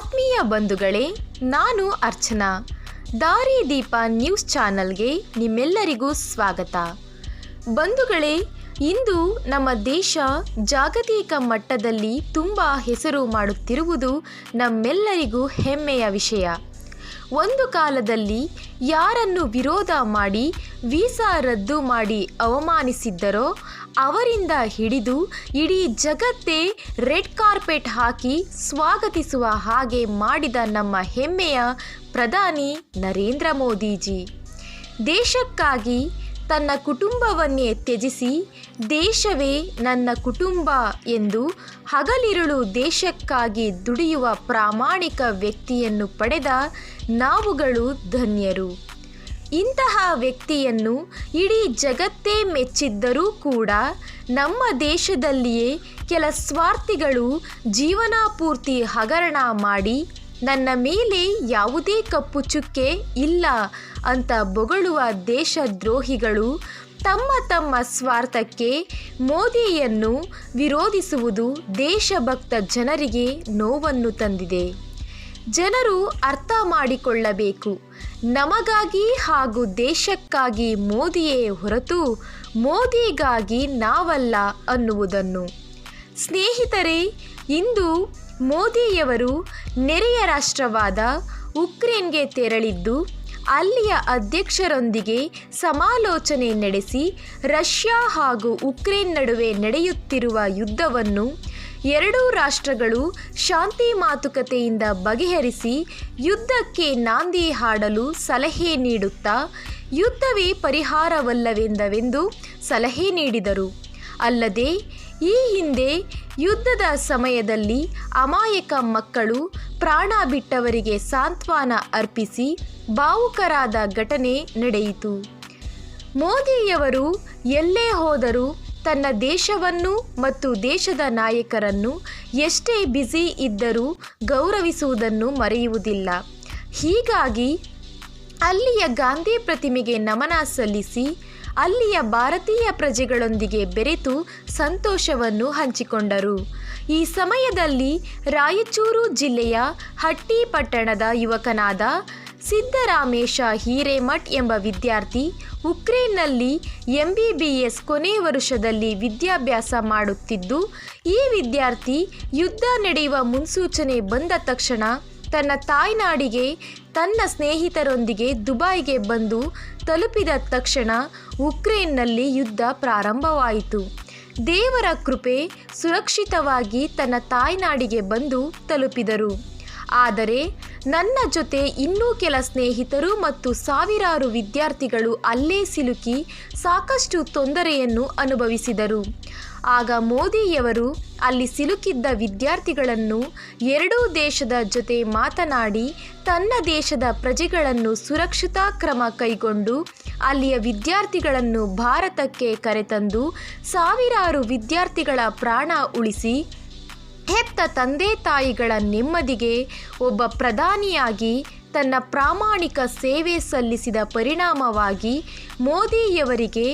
ಆತ್ಮೀಯ ಬಂಧುಗಳೇ, ನಾನು ಅರ್ಚನಾ. ದಾರಿದೀಪ ನ್ಯೂಸ್ ಚಾನಲ್ಗೆ ನಿಮ್ಮೆಲ್ಲರಿಗೂ ಸ್ವಾಗತ. ಬಂಧುಗಳೇ, ಇಂದು ನಮ್ಮ ದೇಶ ಜಾಗತಿಕ ಮಟ್ಟದಲ್ಲಿ ತುಂಬ ಹೆಸರು ಮಾಡುತ್ತಿರುವುದು ನಮ್ಮೆಲ್ಲರಿಗೂ ಹೆಮ್ಮೆಯ ವಿಷಯ. ಒಂದು ಕಾಲದಲ್ಲಿ ಯಾರನ್ನು ವಿರೋಧ ಮಾಡಿ ವೀಸಾ ರದ್ದು ಮಾಡಿ ಅವಮಾನಿಸಿದ್ದರೋ ಅವರಿಂದ ಹಿಡಿದು ಇಡೀ ಜಗತ್ತೇ ರೆಡ್ ಕಾರ್ಪೆಟ್ ಹಾಕಿ ಸ್ವಾಗತಿಸುವ ಹಾಗೆ ಮಾಡಿದ ನಮ್ಮ ಹೆಮ್ಮೆಯ ಪ್ರಧಾನಿ ನರೇಂದ್ರ ಮೋದಿಜಿ ದೇಶಕ್ಕಾಗಿ ತನ್ನ ಕುಟುಂಬವನ್ನೇ ತ್ಯಜಿಸಿ ದೇಶವೇ ನನ್ನ ಕುಟುಂಬ ಎಂದು ಹಗಲಿರುಳು ದೇಶಕ್ಕಾಗಿ ದುಡಿಯುವ ಪ್ರಾಮಾಣಿಕ ವ್ಯಕ್ತಿಯನ್ನು ಪಡೆದ ನಾವುಗಳು ಧನ್ಯರು. ಇಂತಹ ವ್ಯಕ್ತಿಯನ್ನು ಇಡೀ ಜಗತ್ತೇ ಮೆಚ್ಚಿದ್ದರೂ ಕೂಡ ನಮ್ಮ ದೇಶದಲ್ಲಿಯೇ ಕೆಲ ಸ್ವಾರ್ಥಿಗಳು ಜೀವನ ಪೂರ್ತಿ ಹಗರಣ ಮಾಡಿ ನನ್ನ ಮೇಲೆ ಯಾವುದೇ ಕಪ್ಪು ಚುಕ್ಕೆ ಇಲ್ಲ ಅಂತ ಬೊಗಳುವ ದೇಶದ್ರೋಹಿಗಳು ತಮ್ಮ ತಮ್ಮ ಸ್ವಾರ್ಥಕ್ಕೆ ಮೋದಿಯನ್ನು ವಿರೋಧಿಸುವುದು ದೇಶಭಕ್ತ ಜನರಿಗೆ ನೋವನ್ನು ತಂದಿದೆ. ಜನರು ಅರ್ಥ ಮಾಡಿಕೊಳ್ಳಬೇಕು, ನಮಗಾಗಿ ಹಾಗೂ ದೇಶಕ್ಕಾಗಿ ಮೋದಿಯೇ ಹೊರತು ಮೋದಿಗಾಗಿ ನಾವಲ್ಲ ಅನ್ನುವುದನ್ನು. ಸ್ನೇಹಿತರೆ, ಇಂದು ಮೋದಿಯವರು ನೆರೆಯ ರಾಷ್ಟ್ರವಾದ ಉಕ್ರೇನ್ಗೆ ತೆರಳಿದ್ದು ಅಲ್ಲಿಯ ಅಧ್ಯಕ್ಷರೊಂದಿಗೆ ಸಮಾಲೋಚನೆ ನಡೆಸಿ ರಷ್ಯಾ ಹಾಗೂ ಉಕ್ರೇನ್ ನಡುವೆ ನಡೆಯುತ್ತಿರುವ ಯುದ್ಧವನ್ನು ಎರಡೂ ರಾಷ್ಟ್ರಗಳು ಶಾಂತಿ ಮಾತುಕತೆಯಿಂದ ಬಗೆಹರಿಸಿ ಯುದ್ಧಕ್ಕೆ ನಾಂದಿ ಹಾಡಲು ಸಲಹೆ ನೀಡುತ್ತಾ ಯುದ್ಧವೇ ಪರಿಹಾರವಲ್ಲವೆಂದು ಸಲಹೆ ನೀಡಿದರು. ಅಲ್ಲದೆ ಈ ಹಿಂದೆ ಯುದ್ಧದ ಸಮಯದಲ್ಲಿ ಅಮಾಯಕ ಮಕ್ಕಳು ಪ್ರಾಣ ಬಿಟ್ಟವರಿಗೆ ಸಾಂತ್ವನ ಅರ್ಪಿಸಿ ಭಾವುಕರಾದ ಘಟನೆ ನಡೆಯಿತು. ಮೋದಿಯವರು ಎಲ್ಲೇ ಹೋದರೂ ತನ್ನ ದೇಶವನ್ನು ಮತ್ತು ದೇಶದ ನಾಯಕರನ್ನು ಎಷ್ಟೇ ಬ್ಯುಸಿ ಇದ್ದರೂ ಗೌರವಿಸುವುದನ್ನು ಮರೆಯುವುದಿಲ್ಲ. ಹೀಗಾಗಿ ಅಲ್ಲಿಯ ಗಾಂಧಿ ಪ್ರತಿಮೆಗೆ ನಮನ ಸಲ್ಲಿಸಿ ಅಲ್ಲಿಯ ಭಾರತೀಯ ಪ್ರಜೆಗಳೊಂದಿಗೆ ಬೆರೆತು ಸಂತೋಷವನ್ನು ಹಂಚಿಕೊಂಡರು. ಈ ಸಮಯದಲ್ಲಿ ರಾಯಚೂರು ಜಿಲ್ಲೆಯ ಹಟ್ಟಿ ಪಟ್ಟಣದ ಯುವಕನಾದ ಸಿದ್ದರಾಮೇಶ ಹಿರೇಮಠ್ ಎಂಬ ವಿದ್ಯಾರ್ಥಿ ಉಕ್ರೇನ್ನಲ್ಲಿ MBBS ಕೊನೆ ವರ್ಷದಲ್ಲಿ ವಿದ್ಯಾಭ್ಯಾಸ ಮಾಡುತ್ತಿದ್ದು, ಈ ವಿದ್ಯಾರ್ಥಿ ಯುದ್ಧ ನಡೆಯುವ ಮುನ್ಸೂಚನೆ ಬಂದ ತಕ್ಷಣ ತನ್ನ ತಾಯ್ನಾಡಿಗೆ ತನ್ನ ಸ್ನೇಹಿತರೊಂದಿಗೆ ದುಬೈಗೆ ಬಂದು ತಲುಪಿದ ತಕ್ಷಣ ಉಕ್ರೇನ್ನಲ್ಲಿ ಯುದ್ಧ ಪ್ರಾರಂಭವಾಯಿತು. ದೇವರ ಕೃಪೆ, ಸುರಕ್ಷಿತವಾಗಿ ತನ್ನ ತಾಯ್ನಾಡಿಗೆ ಬಂದು ತಲುಪಿದರು. ಆದರೆ ನನ್ನ ಜೊತೆ ಇನ್ನೂ ಕೆಲ ಸ್ನೇಹಿತರು ಮತ್ತು ಸಾವಿರಾರು ವಿದ್ಯಾರ್ಥಿಗಳು ಅಲ್ಲೇ ಸಿಲುಕಿ ಸಾಕಷ್ಟು ತೊಂದರೆಯನ್ನು ಅನುಭವಿಸಿದರು. ಆಗ ಮೋದಿಯವರು ಅಲ್ಲಿ ಸಿಲುಕಿದ್ದ ವಿದ್ಯಾರ್ಥಿಗಳನ್ನು ಎರಡೂ ದೇಶದ ಜೊತೆ ಮಾತನಾಡಿ ತನ್ನ ದೇಶದ ಪ್ರಜೆಗಳನ್ನು ಸುರಕ್ಷತಾ ಕ್ರಮ ಕೈಗೊಂಡು ಅಲ್ಲಿಯ ವಿದ್ಯಾರ್ಥಿಗಳನ್ನು ಭಾರತಕ್ಕೆ ಕರೆತಂದು ಸಾವಿರಾರು ವಿದ್ಯಾರ್ಥಿಗಳ ಪ್ರಾಣ ಉಳಿಸಿ ಹೆತ್ತ ತಂದೆ ತಾಯಿಗಳ ನೆಮ್ಮದಿಗೆ ಒಬ್ಬ ಪ್ರಧಾನಿಯಾಗಿ ತನ್ನ ಪ್ರಾಮಾಣಿಕ ಸೇವೆ ಸಲ್ಲಿಸಿದ ಪರಿಣಾಮವಾಗಿ ಮೋದಿಯವರಿಗೆ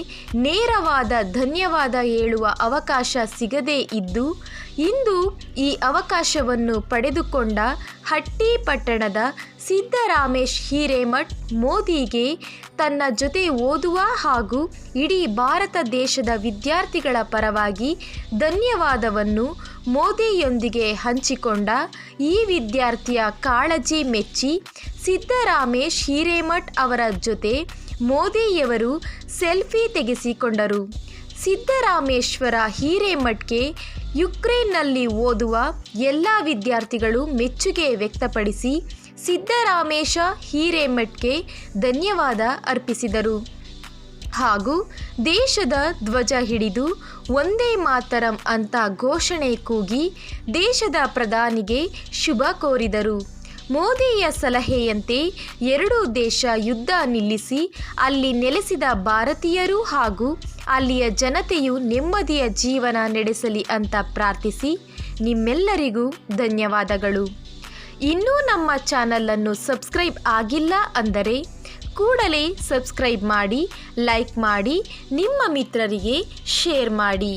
ನೇರವಾದ ಧನ್ಯವಾದ ಹೇಳುವ ಅವಕಾಶ ಸಿಗದೇ ಇದ್ದು, ಇಂದು ಈ ಅವಕಾಶವನ್ನು ಪಡೆದುಕೊಂಡ ಹಟ್ಟಿ ಪಟ್ಟಣದ ಸಿದ್ದರಾಮೇಶ್ ಹಿರೇಮಠ್ ಮೋದಿಗೆ ತನ್ನ ಜೊತೆ ಓದುವ ಹಾಗೂ ಇಡೀ ಭಾರತ ದೇಶದ ವಿದ್ಯಾರ್ಥಿಗಳ ಪರವಾಗಿ ಧನ್ಯವಾದವನ್ನು ಮೋದಿಯೊಂದಿಗೆ ಹಂಚಿಕೊಂಡ ಈ ವಿದ್ಯಾರ್ಥಿಯ ಕಾಳಜಿ ಮೆಚ್ಚಿ ಸಿದ್ದರಾಮೇಶ್ ಹಿರೇಮಠ್ ಅವರ ಜೊತೆ ಮೋದಿಯವರು ಸೆಲ್ಫಿ ತೆಗೆಸಿಕೊಂಡರು. ಸಿದ್ದರಾಮೇಶ್ವರ ಹಿರೇಮಠ್ಗೆ ಯುಕ್ರೇನ್ನಲ್ಲಿ ಓದುವ ಎಲ್ಲ ವಿದ್ಯಾರ್ಥಿಗಳು ಮೆಚ್ಚುಗೆ ವ್ಯಕ್ತಪಡಿಸಿ ಸಿದ್ದರಾಮೇಶ ಹಿರೇಮಠ್ಗೆ ಧನ್ಯವಾದ ಅರ್ಪಿಸಿದರು ಹಾಗೂ ದೇಶದ ಧ್ವಜ ಹಿಡಿದು ಒಂದೇ ಮಾತರಂ ಅಂತ ಘೋಷಣೆ ಕೂಗಿ ದೇಶದ ಪ್ರಧಾನಿಗೆ ಶುಭ ಕೋರಿದರು. ಮೋದಿಯ ಸಲಹೆಯಂತೆ ಎರಡೂ ದೇಶ ಯುದ್ಧ ನಿಲ್ಲಿಸಿ ಅಲ್ಲಿ ನೆಲೆಸಿದ ಭಾರತೀಯರು ಹಾಗೂ ಅಲ್ಲಿಯ ಜನತೆಯು ನೆಮ್ಮದಿಯ ಜೀವನ ನಡೆಸಲಿ ಅಂತ ಪ್ರಾರ್ಥಿಸಿ ನಿಮ್ಮೆಲ್ಲರಿಗೂ ಧನ್ಯವಾದಗಳು. ಇನ್ನೂ ನಮ್ಮ ಚಾನಲನ್ನು ಸಬ್ಸ್ಕ್ರೈಬ್ ಆಗಿಲ್ಲ ಅಂದರೆ ಕೂಡಲೇ ಸಬ್ಸ್ಕ್ರೈಬ್ ಮಾಡಿ, ಲೈಕ್ ಮಾಡಿ, ನಿಮ್ಮ ಮಿತ್ರರಿಗೆ ಶೇರ್ ಮಾಡಿ.